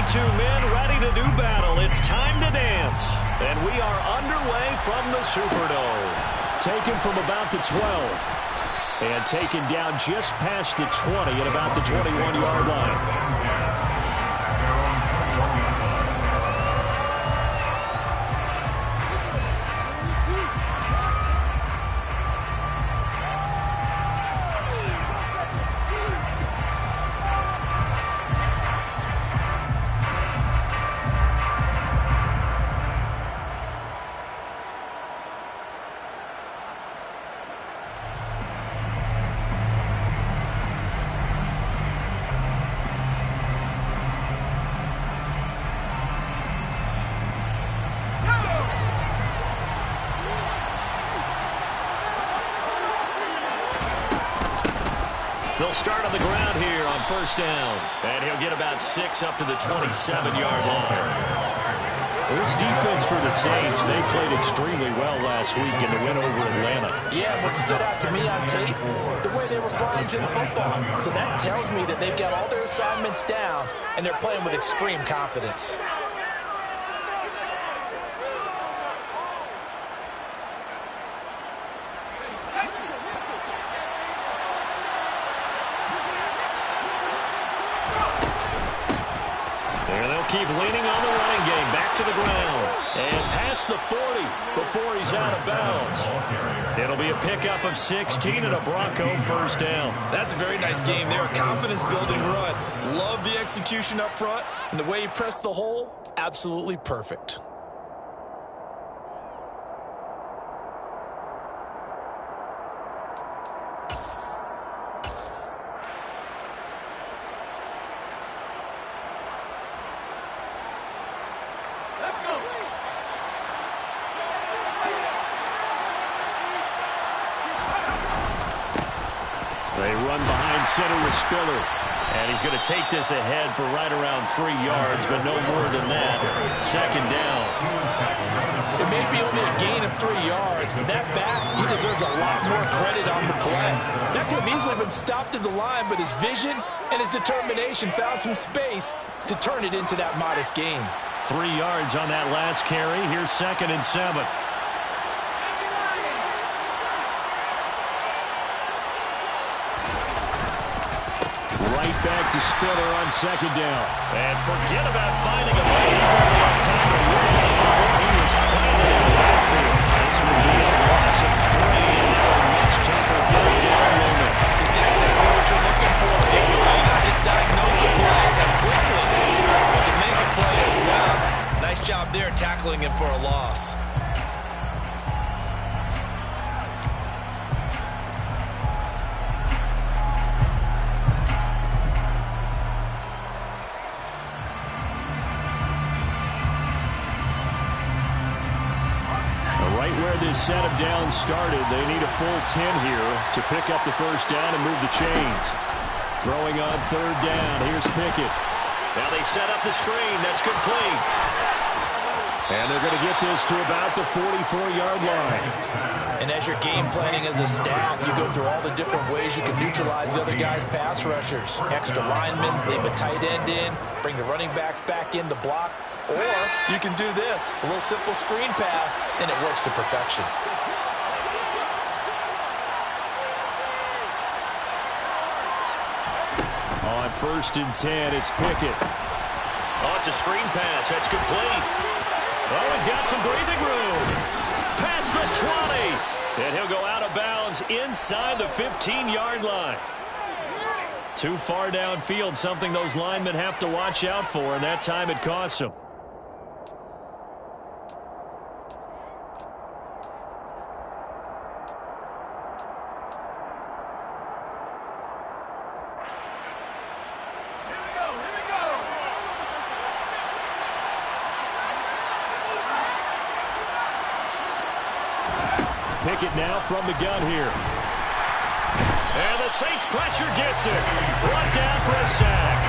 two men ready to do battle. It's time to dance. And we are underway from the Superdome. Taken from about the 12. And taken down just past the 20 at about the 21-yard line. They'll start on the ground here on first down. And he'll get about 6 up to the 27-yard line. This defense for the Saints, they played extremely well last week in the win over Atlanta. Yeah, what stood out to me on tape, the way they were flying to the football. So that tells me that they've got all their assignments down, and they're playing with extreme confidence. Keep leaning on the running game. Back to the ground. And past the 40 before he's out of bounds. It'll be a pickup of 16 and a Bronco first down. That's a very nice game there. A confidence-building run. Love the execution up front. And the way he pressed the hole, absolutely perfect. They run behind center with Spiller. And he's going to take this ahead for right around 3 yards, but no more than that. Second down. It may be only a gain of 3 yards, but that back, he deserves a lot more credit on the play. That could have easily been stopped at the line, but his vision and his determination found some space to turn it into that modest gain. 3 yards on that last carry. Here's 2nd and 7. Back to Spiller on second down. And forget about finding a way. He hardly had time to look at it before he was planted in the backfield. This would be a loss of 3, and now a much tougher third down moment. Just get exactly what you're looking for. Big goal to not just diagnose a play and quickly, but to make a play as well. Nice job there tackling him for a loss. This set of downs started. They need a full 10 here to pick up the first down and move the chains. Throwing on third down. Here's Pickett. Now they set up the screen. That's complete. And they're going to get this to about the 44-yard line. And as you're game planning as a staff, you go through all the different ways you can neutralize the other guy's pass rushers. Extra linemen, leave a tight end in, bring the running backs back in to block. Or you can do this, a little simple screen pass, and it works to perfection. On 1st and 10, it's Pickett. Oh, it's a screen pass. That's complete. Oh, he's got some breathing room. Past the 20. And he'll go out of bounds inside the 15-yard line. Too far downfield, something those linemen have to watch out for, and that time it costs them. Pickett now from the gun here. And the Saints pressure gets it. Brought down for a sack.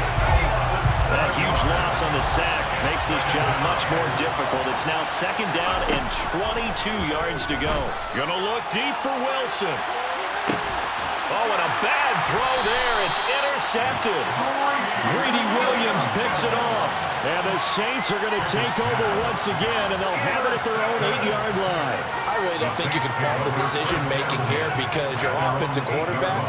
A huge loss on the sack makes this job much more difficult. It's now 2nd down and 22 yards to go. Gonna look deep for Wilson. Oh, and a bad throw there. It's intercepted. Greedy Williams picks it off. And the Saints are going to take over once again, and they'll have it at their own 8-yard line. I really don't think you can fault the decision-making here because your offensive quarterback,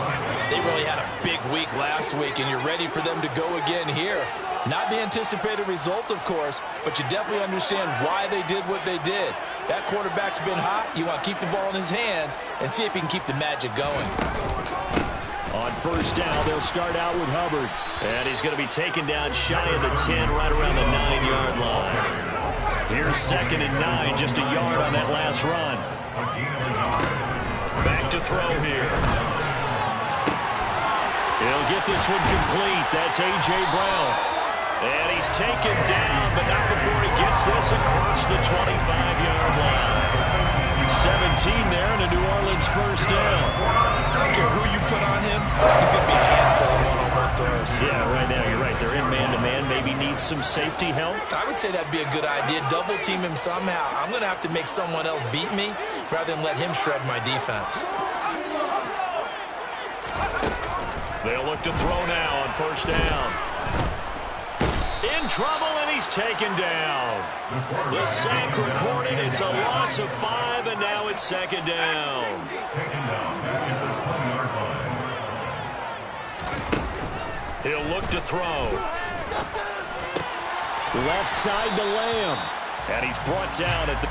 they really had a big week last week, and you're ready for them to go again here. Not the anticipated result, of course, but you definitely understand why they did what they did. That quarterback's been hot. You want to keep the ball in his hands and see if he can keep the magic going. On first down, they'll start out with Hubbard. And he's going to be taken down shy of the 10, right around the 9-yard line. Here's 2nd and 9, just a yard on that last run. Back to throw here. He'll get this one complete. That's A.J. Brown. And he's taken down, but not before he gets this across the 25-yard line. 17 there, and a New Orleans first down. I don't care who you put on him. He's going to be a handful of one-on-one throws. Yeah, right now, you're right. They're in man-to-man. Maybe needs some safety help. I would say that'd be a good idea. Double team him somehow. I'm going to have to make someone else beat me rather than let him shred my defense. They'll look to throw now on first down. In trouble, and he's taken down. The sack recorded. It's a loss of 5, and now it's 2nd down. He'll look to throw. Left side to Lamb. And he's brought down at the...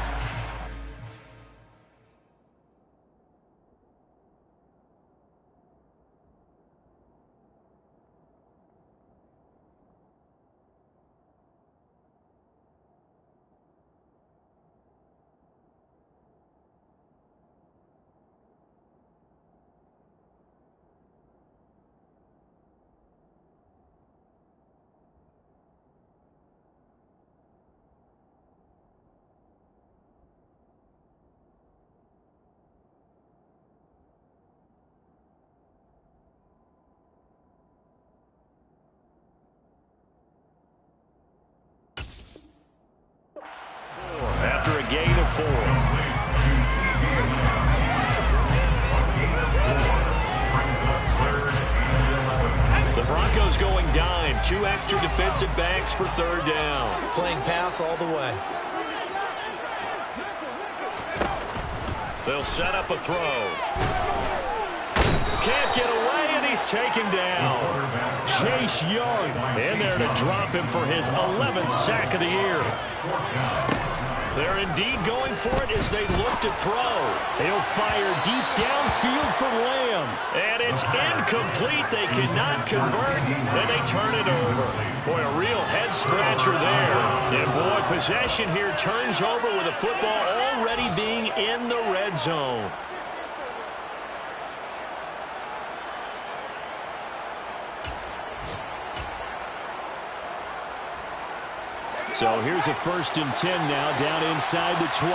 After a gain of 4. The Broncos going dime. 2 extra defensive backs for 3rd down. Playing pass all the way. They'll set up a throw. Can't get away, and he's taken down. Chase Young in there to drop him for his 11th sack of the year. They're indeed going for it as they look to throw. He'll fire deep downfield for Lamb. And it's incomplete. They cannot convert, and they turn it over. Boy, a real head-scratcher there. And, boy, possession here turns over with the football already being in the red zone. So here's a 1st and 10 now, down inside the 20.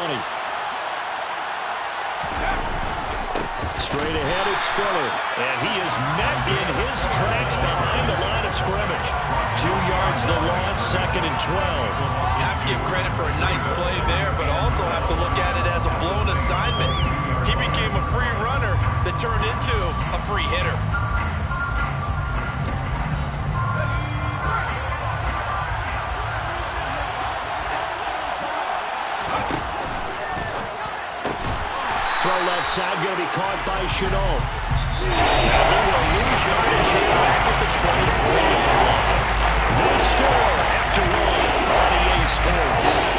Straight ahead, it's Spiller. And he is met in his tracks behind the line of scrimmage. 2 yards the loss, 2nd and 12. Have to give credit for a nice play there, but also have to look at it as a blown assignment. He became a free runner that turned into a free hitter. Throw left side, going to be caught by Chenault. Now he will lose yardage here back at the 23. No score after 1 on EA Sports.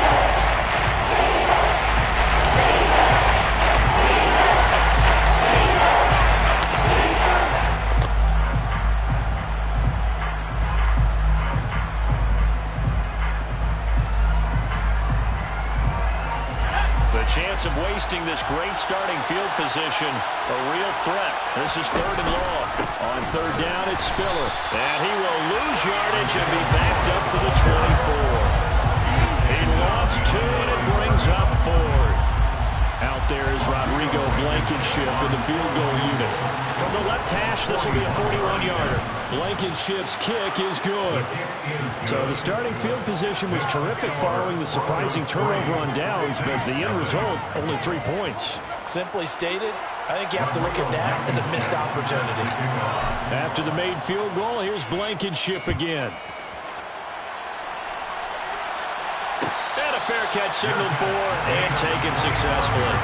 Chance of wasting this great starting field position, a real threat. This is 3rd and long. On 3rd down, it's Spiller. And he will lose yardage and be backed up to the 24. He lost 2, and it brings up 4th. Out there is Rodrigo Blankenship in the field goal unit. From the left hash, this will be a 41-yarder. Blankenship's kick is good. So the starting field position was terrific following the surprising turnover on downs, but the end result, only 3 points. Simply stated, I think you have to look at that as a missed opportunity. After the made field goal, here's Blankenship again. And a fair catch signaled for and taken successfully.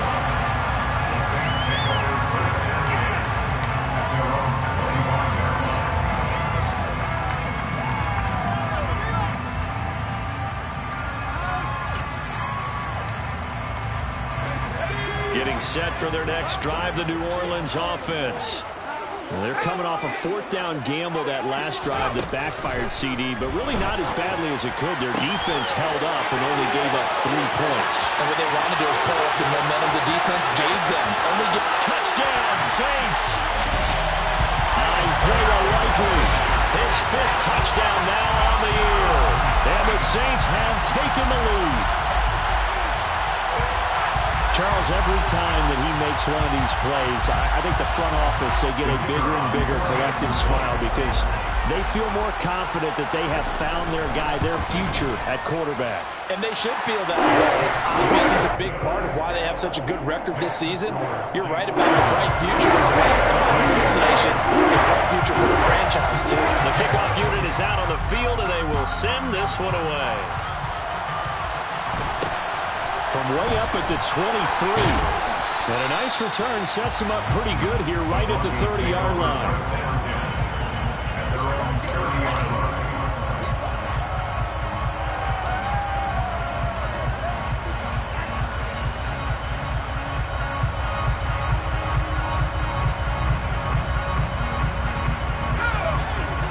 Getting set for their next drive, the New Orleans offense. They're coming off a fourth down gamble that last drive that backfired CD, but really not as badly as it could. Their defense held up and only gave up 3 points. And what they wanted to do is pull up the momentum the defense gave them. Only get touchdown, Saints. Isaiah Likely, his 5th touchdown now on the year. And the Saints have taken the lead. Charles, every time that he makes one of these plays, I think the front office, they get a bigger and bigger collective smile because they feel more confident that they have found their guy, their future at quarterback. And they should feel that way. It's obvious he's a big part of why they have such a good record this season. You're right about the bright future as well. By association, a bright future for the franchise, too. The kickoff unit is out on the field, and they will send this one away. From way up at the 23. And a nice return sets him up pretty good here right at the 30-yard line.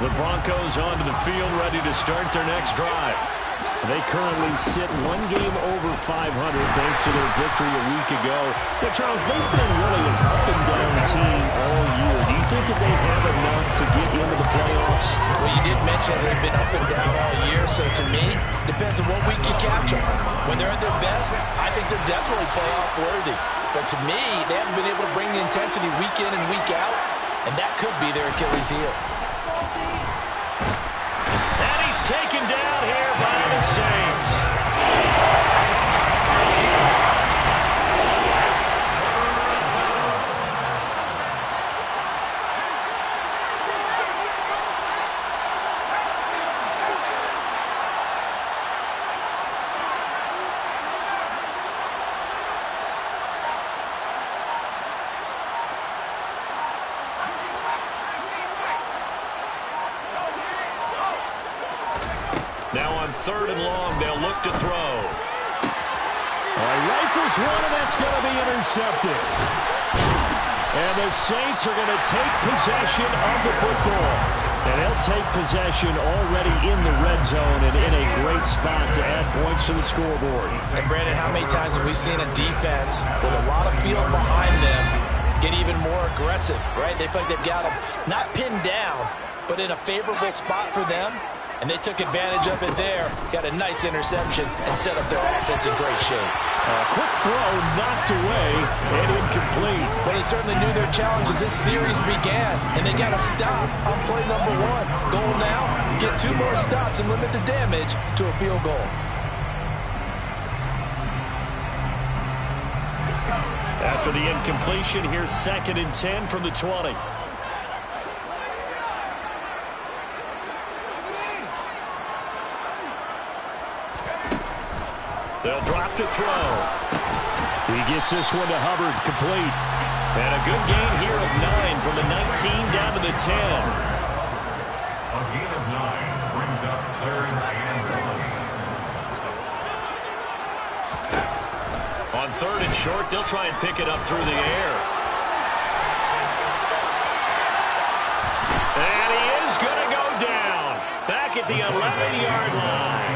The Broncos onto the field ready to start their next drive. They currently sit 1 game over 500 thanks to their victory a week ago. But, Charles, they've been really an up-and-down team all year. Do you think that they have enough to get into the playoffs? Well, you did mention they've been up and down all year, so to me, depends on what week you catch them. When they're at their best, I think they're definitely playoff-worthy. But to me, they haven't been able to bring the intensity week in and week out, and that could be their Achilles heel. Taken down here by the Saints. Now on 3rd and long, they'll look to throw. Rifles one, and that's going to be intercepted. And the Saints are going to take possession of the football. And they'll take possession already in the red zone and in a great spot to add points to the scoreboard. And, Brandon, how many times have we seen a defense with a lot of field behind them get even more aggressive, right? They feel like they've got them not pinned down, but in a favorable spot for them. And they took advantage of it there, got a nice interception, and set up their offense in great shape. Quick throw knocked away and incomplete. Well, they certainly knew their challenge as this series began, and they got to stop on play number 1. Goal now, get 2 more stops and limit the damage to a field goal. After the incompletion, here's 2nd and 10 from the 20. They'll drop to throw. He gets this one to Hubbard, complete. And a good gain here of 9 from the 19 down to the 10. A gain of 9 brings up 3rd and 1. On 3rd and short, they'll try and pick it up through the air. And he is going to go down. Back at the 11-yard line.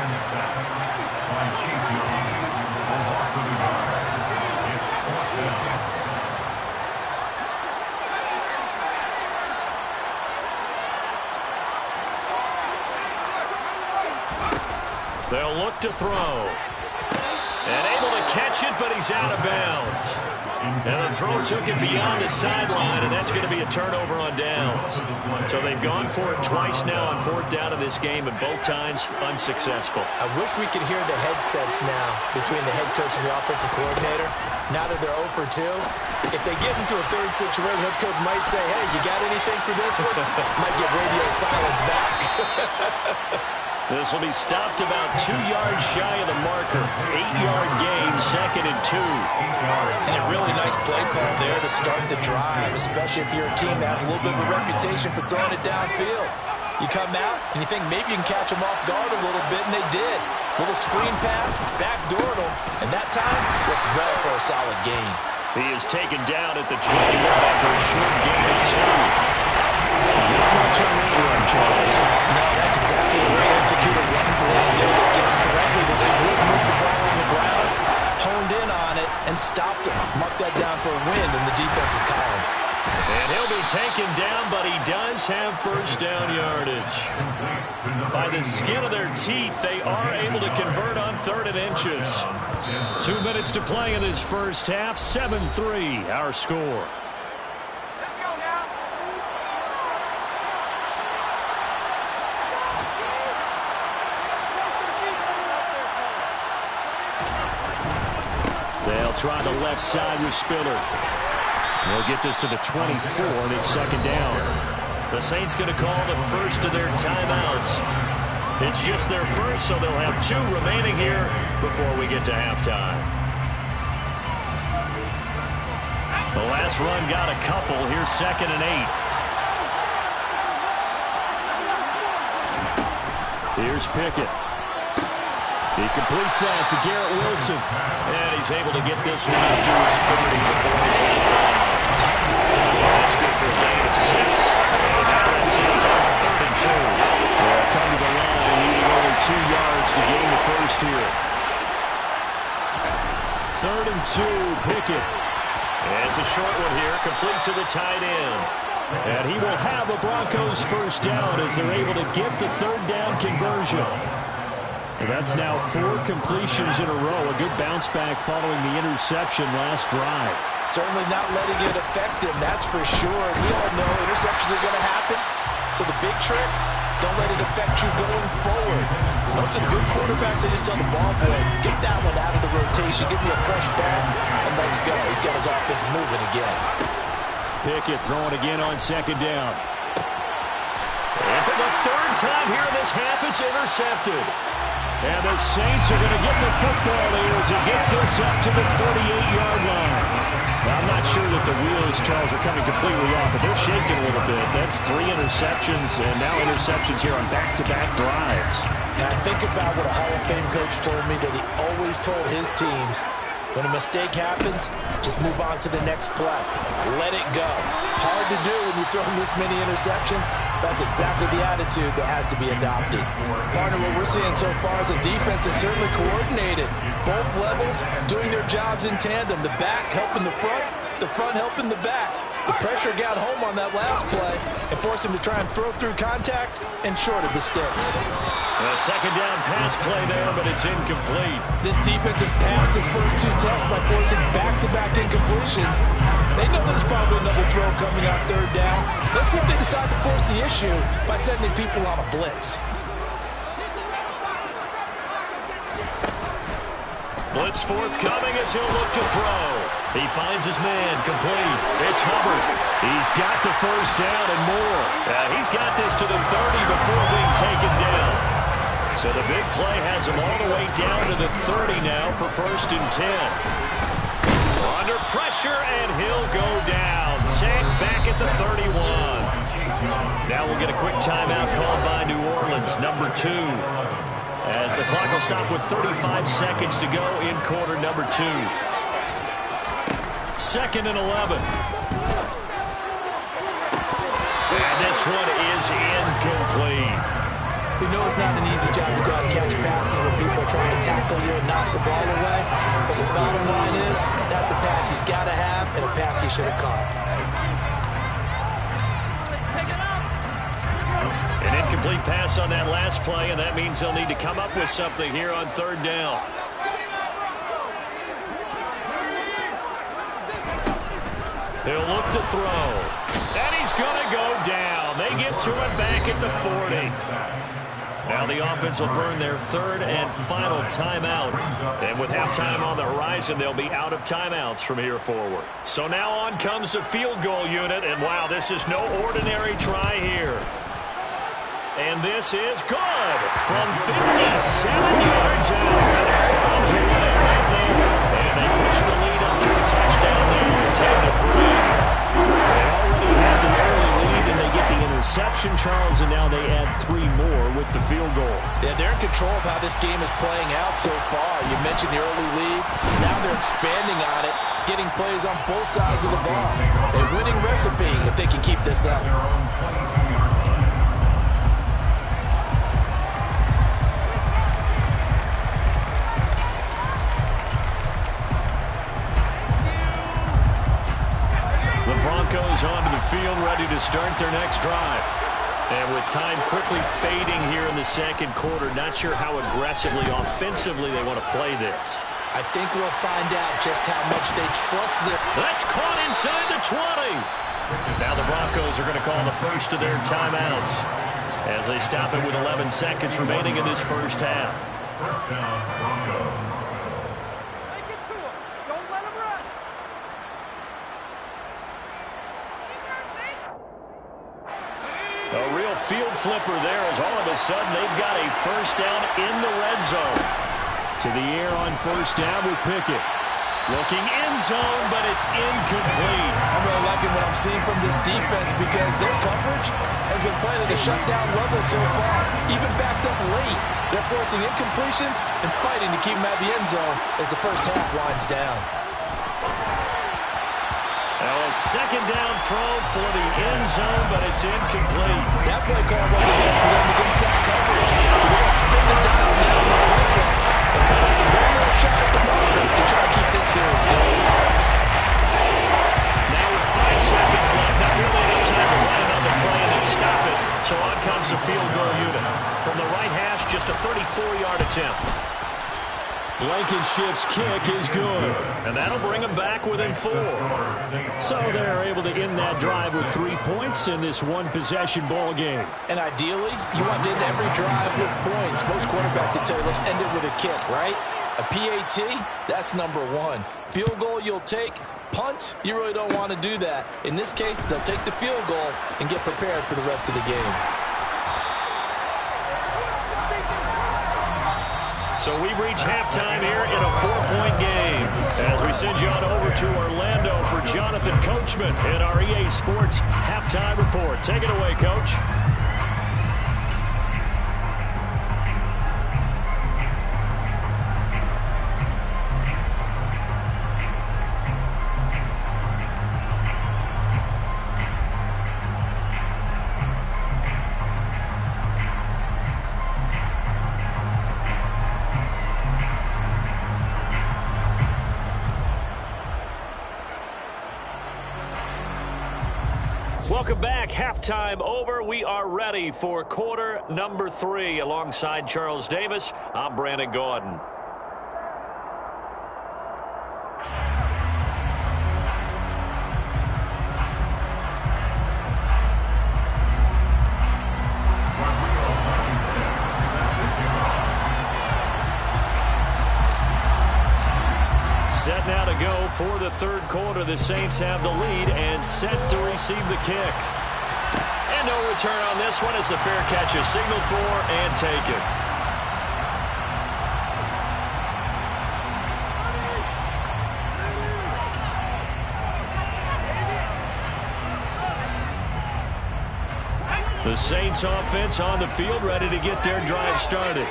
They'll look to throw. And able to catch it, but he's out of bounds. And the throw took it beyond the sideline, and that's going to be a turnover on downs. So they've gone for it twice now on 4th down in this game, and both times unsuccessful. I wish we could hear the headsets now between the head coach and the offensive coordinator. Now that they're 0 for 2, If they get into a third situation, head coach might say, hey, you got anything for this one? Might get radio silence back. This will be stopped about 2 yards shy of the marker. 8-yard gain, 2nd and 2. And a really nice play call there to start the drive, especially if you're a team that has a little bit of a reputation for throwing it downfield. You come out and you think maybe you can catch them off guard a little bit, and they did. Little screen pass, backdoored them, and that time worked well for a solid gain. He is taken down at the 21 after a short gain of 2. Not much on that run, Charles. No, that's exactly the way to execute a run blitz there that gets correctly that they would move the ball on the ground, honed in on it, and stopped him. Mark that down for a win in the defense's column. And he'll be taken down, but he does have first down yardage. By the skin of their teeth, they are able to convert on 3rd and inches. 2 minutes to play in this first half. 7-3, our score. They'll try the left side with Spiller. They'll get this to the 24, and it's 2nd down. The Saints going to call the first of their timeouts. It's just their first, so they'll have 2 remaining here before we get to halftime. The last run got a couple. Here's 2nd and 8. Here's Pickett. He completes that to Garrett Wilson. And he's able to get this one up to his 30 before he's out of bounds. That's good for a gain of 6. And now that sets up 3rd and 2. They'll come to the line, needing only 2 yards to gain the first here. 3rd and 2, Pickett. And it's a short one here, complete to the tight end. And he will have a Broncos first down as they're able to get the 3rd down conversion. That's now 4 completions in a row. A good bounce back following the interception last drive. Certainly not letting it affect him, that's for sure. We all know interceptions are going to happen. So the big trick, don't let it affect you going forward. Most of the good quarterbacks, they just tell the ball boy, get that one out of the rotation, give me a fresh ball, and let's go. He's got his offense moving again. Pickett throwing again on 2nd down. And for the 3rd time here in this half, it's intercepted. And the Saints are going to get the football here as he gets this up to the 38-yard line. Now, I'm not sure that the wheels, Charles, are coming completely off, but they're shaking a little bit. That's 3 interceptions, and now interceptions here on back-to-back drives. Now, think about what a Hall of Fame coach told me that he always told his teams, when a mistake happens, just move on to the next play. Let it go. Hard to do when you throw this many interceptions. That's exactly the attitude that has to be adopted. Partner, what we're seeing so far is the defense is certainly coordinated. Both levels doing their jobs in tandem. The back helping the front helping the back. The pressure got home on that last play and forced him to try and throw through contact and short of the sticks. A 2nd down pass play there, but it's incomplete. This defense has passed its first 2 tests by forcing back-to-back incompletions. They know there's probably another throw coming on 3rd down. Let's see if they decide to force the issue by sending people on a blitz. Blitz forthcoming as he'll look to throw. He finds his man, complete. It's Hubbard. He's got the first down and more. He's got this to the 30 before being taken down. So the big play has him all the way down to the 30 now for 1st and 10. Under pressure, and he'll go down. Sacked back at the 31. Now we'll get a quick timeout called by New Orleans, number 2. As the clock will stop with 35 seconds to go in quarter number 2. 2nd and 11. And this one is incomplete. We know it's not an easy job to go out and catch passes when people are trying to tackle you and knock the ball away. But the bottom line is, that's a pass he's got to have and a pass he should have caught. An incomplete pass on that last play, and that means they'll need to come up with something here on 3rd down. He'll look to throw. And he's going to go down. They get to him back at the 40. Now the offense will burn their third and final timeout. And with halftime on the horizon, they'll be out of timeouts from here forward. So now on comes the field goal unit. And wow, this is no ordinary try here. And this is good from 57 yards out. Browns are winning right there. And they push the lead up to a touchdown there, 10-3. They already had the early lead, and they get the interception, Charles, and now they add 3 more with the field goal. Yeah, they're in control of how this game is playing out so far. You mentioned the early lead. Now they're expanding on it, getting plays on both sides of the ball. A winning recipe if they can keep this up. Broncos onto the field, ready to start their next drive. And with time quickly fading here in the second quarter, not sure how aggressively, offensively they want to play this. I think we'll find out just how much they trust their... That's caught inside the 20. Now the Broncos are going to call the first of their timeouts as they stop it with 11 seconds remaining in this first half. First down, Broncos. Take it to him. Don't let him rest. A real field flipper there as all of a sudden they've got a first down in the red zone. To the air on first down with Pickett. Looking end zone, but it's incomplete. I'm really liking what I'm seeing from this defense because their coverage has been playing at a shutdown level so far. Even backed up late, they're forcing incompletions and fighting to keep them out of the end zone as the first half winds down. Now a second down throw for the end zone, but it's incomplete. That play call wasn't there for them against that coverage. So they're going to spin the dial now in the playbook and come up with one more shot at the marker and try to keep this series going. Now with 5 seconds left, not really enough time to land on the play and then stop it. So on comes the field goal unit. From the right hash, just a 34-yard attempt. Blankenship's kick is good. And that'll bring them back within 4. So they're able to end that drive with 3 points in this one-possession ball game. And ideally, you want to end every drive with points. Most quarterbacks will tell you, let's end it with a kick, right? A PAT, that's number 1. Field goal you'll take. Punts, you really don't want to do that. In this case, they'll take the field goal and get prepared for the rest of the game. So we've reached halftime here in a 4-point game as we send you on over to Orlando for Jonathan Coachman in our EA Sports Halftime Report. Take it away, Coach. Welcome back. Halftime over. We are ready for quarter number 3. Alongside Charles Davis, I'm Brandon Gaudin. Set now to go for the third quarter. The Saints have the lead and set to receive the kick. And no return on this one as the fair catch is signaled for and taken. The Saints offense on the field ready to get their drive started.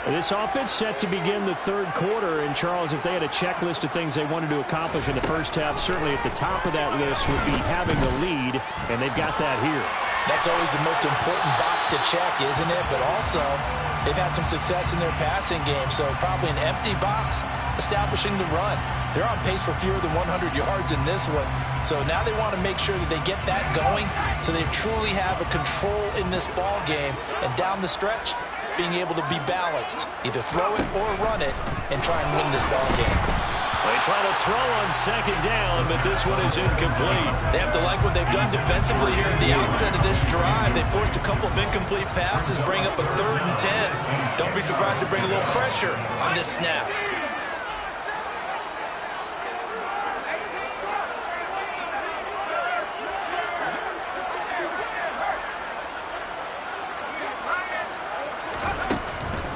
This offense set to begin the third quarter. And, Charles, if they had a checklist of things they wanted to accomplish in the first half, certainly at the top of that list would be having the lead, and they've got that here. That's always the most important box to check, isn't it? But also, they've had some success in their passing game, so probably an empty box establishing the run. They're on pace for fewer than 100 yards in this one. So now they want to make sure that they get that going so they truly have a control in this ball game. And down the stretch, being able to be balanced, either throw it or run it, and try and win this ball game. They try to throw on second down, but this one is incomplete. They have to like what they've done defensively here at the outset of this drive. They forced a couple of incomplete passes, bring up a 3rd and 10. Don't be surprised to bring a little pressure on this snap.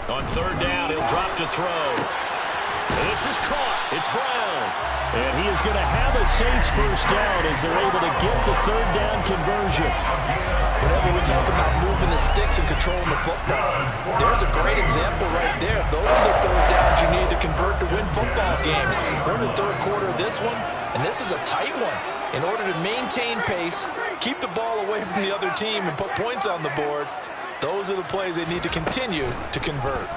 On 3rd down, he'll drop to throw. This is caught. It's Brown. And he is going to have a Saints first down as they're able to get the 3rd down conversion. Whenever we talk about moving the sticks and controlling the football, there's a great example right there. Those are the 3rd downs you need to convert to win football games. We're in the 3rd quarter of this one, and this is a tight one. In order to maintain pace, keep the ball away from the other team, and put points on the board, those are the plays they need to continue to convert.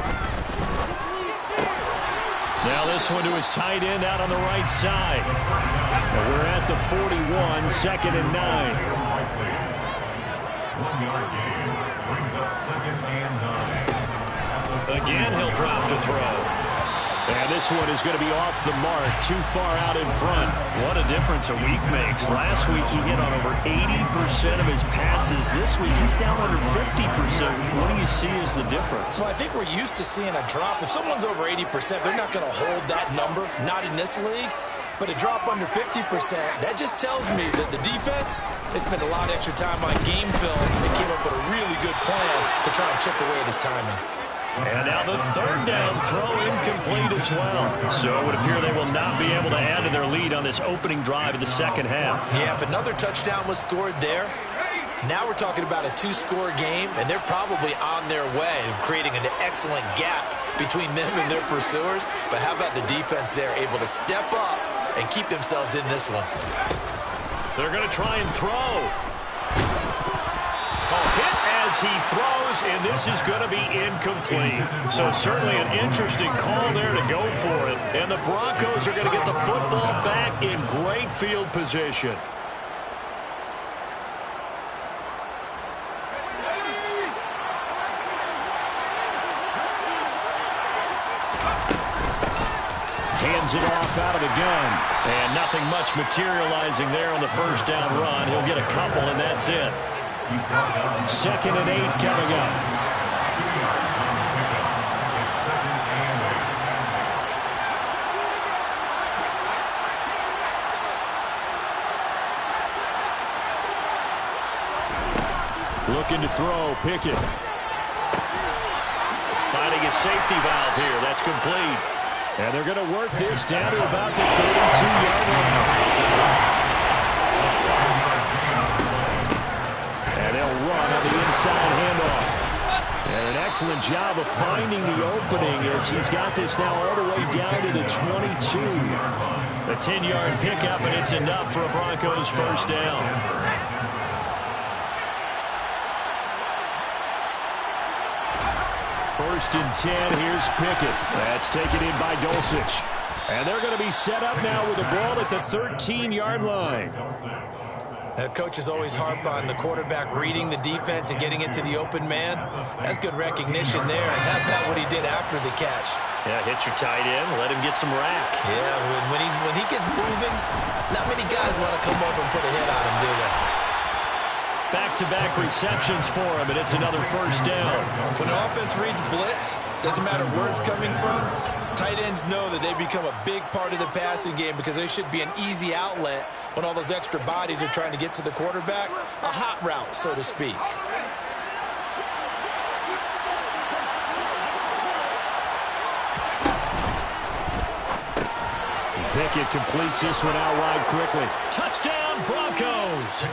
Now this one to his tight end out on the right side. And we're at the 41, 2nd and 9. 1-yard gain brings up 2nd and 9. Again, he'll drop to throw. And this one is going to be off the mark, too far out in front. What a difference a week makes. Last week he hit on over 80% of his passes. This week he's down under 50%. What do you see as the difference? Well, I think we're used to seeing a drop. If someone's over 80%, they're not going to hold that number, not in this league. But a drop under 50%, that just tells me that the defense has spent a lot of extra time on game films and came up with a really good plan to try and chip away at his timing. And now the 3rd down throw incomplete as well. So it would appear they will not be able to add to their lead on this opening drive of the 2nd half. Yeah, if another touchdown was scored there, now we're talking about a 2-score game, and they're probably on their way of creating an excellent gap between them and their pursuers. But how about the defense there, able to step up and keep themselves in this one? They're going to try and throw. Hit as he throws, and this is going to be incomplete. So certainly an interesting call there to go for it. And the Broncos are going to get the football back in great field position. Hands it off out of the gun. And nothing much materializing there on the 1st down run. He'll get a couple, and that's it. 2nd and 8 coming up. 2 yards on the pickup. It's 2nd and 8. Looking to throw, Pickett. Finding a safety valve here. That's complete. And they're going to work this down to about the 32-yard line. And they'll run on the inside handoff. And an excellent job of finding the opening as he's got this now all the way down to the 22. A 10-yard pickup, and it's enough for a Broncos first down. 1st and 10, here's Pickett. That's taken in by Dulcich. And they're going to be set up now with the ball at the 13-yard line. Coaches always harp on the quarterback reading the defense and getting it to the open man. That's good recognition there, and how about what he did after the catch? Yeah, hit your tight end, let him get some rack. Yeah, when he gets moving, not many guys want to come over and put a hit on him, do they? Back-to-back receptions for him, and it's another first down. When an offense reads blitz, doesn't matter where it's coming from, tight ends know that they become a big part of the passing game because they should be an easy outlet when all those extra bodies are trying to get to the quarterback. A hot route, so to speak. Pickett completes this one out wide quickly. Touchdown, Broncos!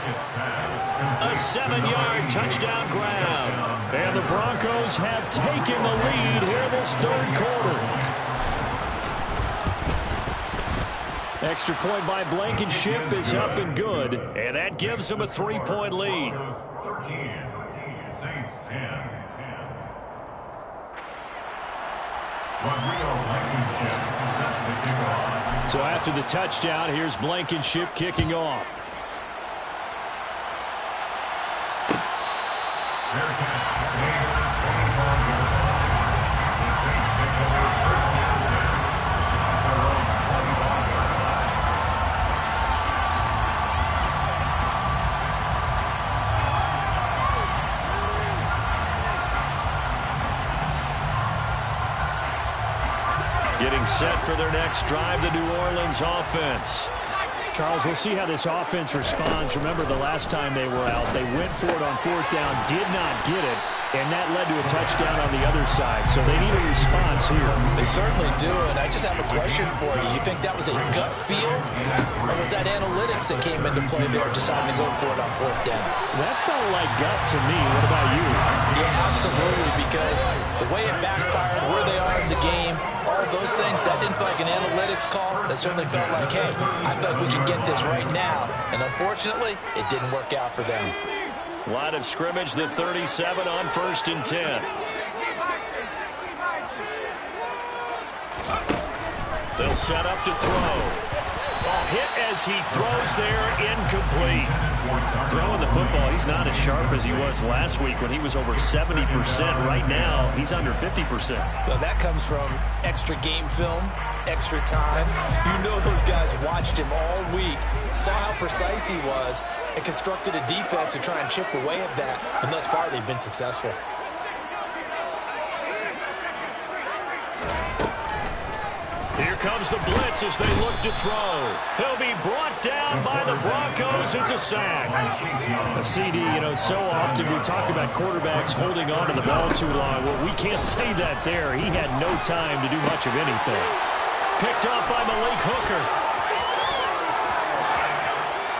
A 7-yard touchdown grab. And the Broncos have taken the lead here this 3rd quarter. Extra point by Blankenship is up and good. And that gives them a 3-point lead. 13, Saints 10. Rodrigo Blankenship set to kick off. So after the touchdown, here's Blankenship kicking off. Fair catch made for 24 yards. The Saints pick up their first down at their own 25. Getting set for their next drive, the New Orleans offense. Charles, we'll see how this offense responds. Remember the last time they were out, they went for it on fourth down, did not get it, and that led to a touchdown on the other side. So they need a response here. They certainly do, and I just have a question for you. You think that was a gut feel, or was that analytics that came into play there deciding to go for it on fourth down? That felt like gut to me. What about you? Yeah, absolutely, because the way it backfired, where they are in the game, all those things, that didn't feel like an analytics call. That certainly felt like, hey, I feel like we can get this right now. And unfortunately, it didn't work out for them. Line of scrimmage, the 37 on 1st and 10. They'll set up to throw. Hit as he throws there, incomplete. Throwing the football, he's not as sharp as he was last week when he was over 70%. Right now, he's under 50%. Well, that comes from extra game film, extra time. You know those guys watched him all week, saw how precise he was, and constructed a defense to try and chip away at that, and thus far they've been successful. Here comes the blitz as they look to throw. He'll be brought down by the Broncos. It's a sack. A CD, so often we talk about quarterbacks holding on to the ball too long. Well, we can't say that there. He had no time to do much of anything. Picked up by Malik Hooker.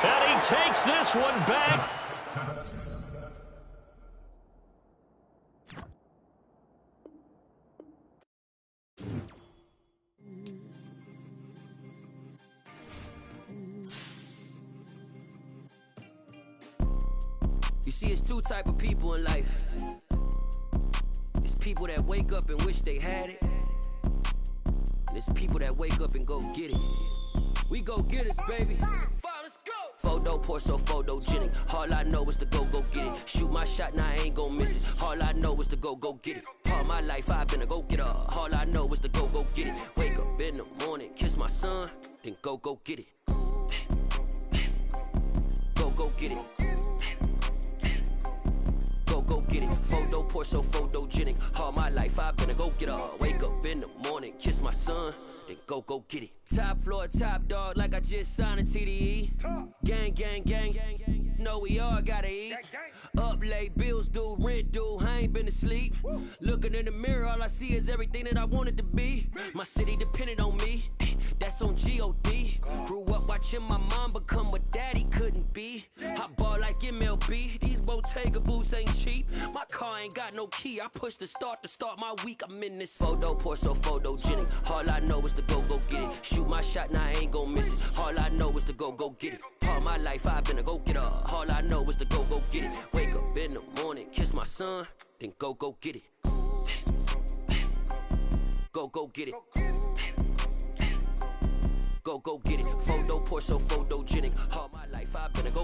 And he takes this one back. You see, it's two type of people in life. It's people that wake up and wish they had it. And it's people that wake up and go get it. We go get it, baby. Let's go. Photo pour so photogenic. All I know is to go get it. Shoot my shot, now I ain't gon' miss it. All I know is to go get it. All my life I've been a go-getter. All I know is to go get it. Wake up in the morning, kiss my son, then go get it. Go get it. Go get it. Photo pour so photogenic. All my life I've been a go-getter. Wake up in the morning, kiss my son, then go get it. Top floor, top dog, like I just signed a TDE. Gang, gang, gang. Know we all gotta eat. Up late, bills due, rent due, I ain't been asleep. Looking in the mirror, all I see is everything that I wanted to be. My city depended on me, that's on G.O.D. Grew up watching my mom become what daddy couldn't be. I ball like MLB, these Bottega boots ain't cheap. My car ain't got no key, I push the start to start my week. I'm in this photo pour so photogenic. All I know is to go get it. Shoot my shot, now I ain't gon' miss it. All I know is to go get it. All my life I've been a go-getter. All I know is to go get it. Wake up in the morning, kiss my son, then go get it. Go get it. Go get it. Photo pour so photogenic. All my life I've been a go